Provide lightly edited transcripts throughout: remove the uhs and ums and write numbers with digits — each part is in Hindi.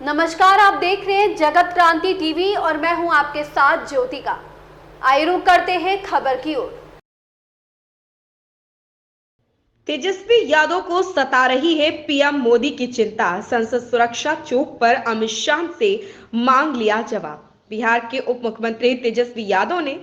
नमस्कार, आप देख रहे हैं जगत क्रांति टीवी और मैं हूं आपके साथ ज्योतिका। आइए रुक करते हैं खबर की ओर। तेजस्वी यादव को सता रही है पीएम मोदी की चिंता। संसद सुरक्षा चौक पर अमित शाह से मांग लिया जवाब। बिहार के उप मुख्यमंत्री तेजस्वी यादव ने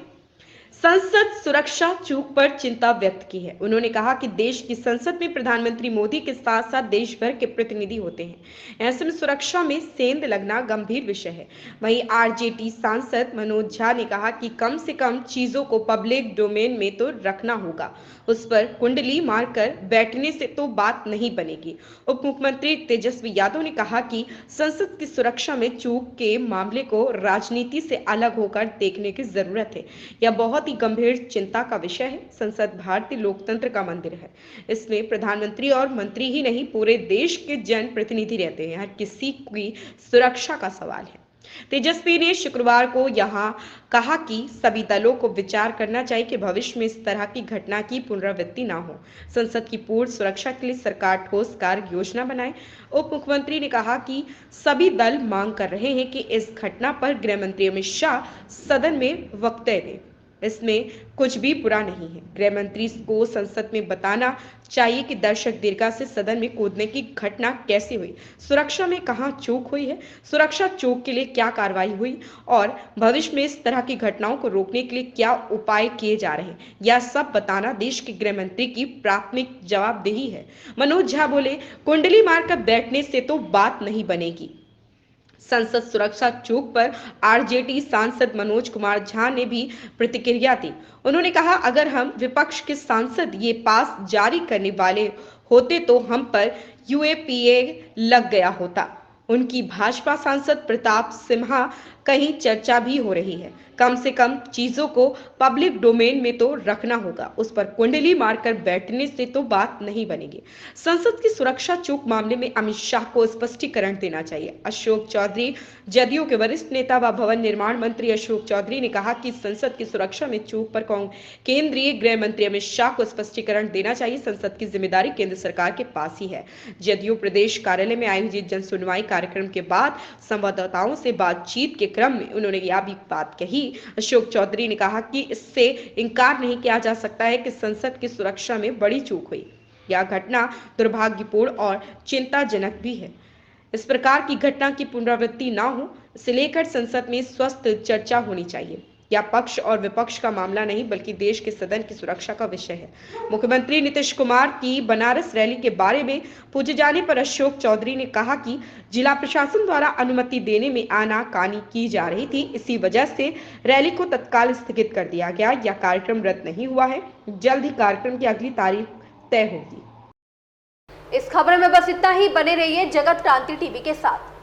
संसद सुरक्षा चूक पर चिंता व्यक्त की है। उन्होंने कहा कि देश की संसद में प्रधानमंत्री मोदी के साथ साथ देश भर के प्रतिनिधि होते हैं। ऐसे में सुरक्षा में सेंध लगना गंभीर विषय है। वहीं आरजेडी सांसद मनोज झा ने कहा कि कम से कम चीजों को पब्लिक डोमेन में तो रखना होगा, उस पर कुंडली मारकर बैठने से तो बात नहीं बनेगी। उप मुख्यमंत्री तेजस्वी यादव ने कहा कि संसद की सुरक्षा में चूक के मामले को राजनीति से अलग होकर देखने की जरूरत है। यह बहुत ही गंभीर चिंता का विषय है। संसद भारतीय लोकतंत्र का मंदिर है। इसमें प्रधानमंत्री और मंत्री ही नहीं, पूरे देश के जन प्रतिनिधि रहते हैं। हर किसी की सुरक्षा का सवाल है। तेजस्वी ने शुक्रवार को यहां कहा कि सभी दलों को विचार करना चाहिए कि भविष्य में इस तरह की घटना की पुनरावृत्ति ना हो। संसद की पूर्ण सुरक्षा के लिए सरकार ठोस कार्य योजना बनाए। उप मुख्यमंत्री ने कहा कि सभी दल मांग कर रहे हैं कि इस घटना पर गृह मंत्री अमित शाह सदन में वक्तव्य दें। इसमें कुछ भी बुरा नहीं है। गृह मंत्री को संसद में बताना चाहिए कि दर्शक दीर्घा से सदन में कूदने की घटना कैसे हुई, सुरक्षा में कहां चूक हुई है, सुरक्षा चूक के लिए क्या कार्रवाई हुई और भविष्य में इस तरह की घटनाओं को रोकने के लिए क्या उपाय किए जा रहे हैं, यह सब बताना देश के गृह मंत्री की प्राथमिक जवाबदेही है। मनोज झा बोले, कुंडली मारकर बैठने से तो बात नहीं बनेगी। संसद सुरक्षा चूक पर आरजेडी सांसद मनोज कुमार झा ने भी प्रतिक्रिया दी। उन्होंने कहा, अगर हम विपक्ष के सांसद ये पास जारी करने वाले होते तो हम पर यूएपीए लग गया होता। उनकी भाजपा सांसद प्रताप सिम्हा कहीं चर्चा भी हो रही है। कम से कम चीजों को पब्लिक डोमेन में तो रखना होगा, उस पर कुंडली मारकर बैठने से तो बात नहीं बनेगी। संसद की सुरक्षा चूक मामले में अमित शाह को स्पष्टीकरण देना चाहिए। अशोक चौधरी, जदयू के वरिष्ठ नेता व भवन निर्माण मंत्री अशोक चौधरी ने कहा कि संसद की सुरक्षा में चूक पर केंद्रीय गृह मंत्री अमित शाह को स्पष्टीकरण देना चाहिए। संसद की जिम्मेदारी केंद्र सरकार के पास ही है। जदयू प्रदेश कार्यालय में आयोजित जन सुनवाई कार्यक्रम के बाद संवाददाताओं से बातचीत के क्रम में उन्होंने यह भी बात कही। अशोक चौधरी ने कहा कि इससे इनकार नहीं किया जा सकता है कि संसद की सुरक्षा में बड़ी चूक हुई। यह घटना दुर्भाग्यपूर्ण और चिंताजनक भी है। इस प्रकार की घटना की पुनरावृत्ति ना हो, इसे लेकर संसद में स्वस्थ चर्चा होनी चाहिए। यह पक्ष और विपक्ष का मामला नहीं बल्कि देश के सदन की सुरक्षा का विषय है। मुख्यमंत्री नीतीश कुमार की बनारस रैली के बारे में पूछे जाने पर अशोक चौधरी ने कहा कि जिला प्रशासन द्वारा अनुमति देने में आनाकानी की जा रही थी, इसी वजह से रैली को तत्काल स्थगित कर दिया गया। यह कार्यक्रम रद्द नहीं हुआ है, जल्द ही कार्यक्रम की अगली तारीख तय होगी। इस खबर में बस इतना ही। बने रहिए जगत क्रांति टीवी के साथ।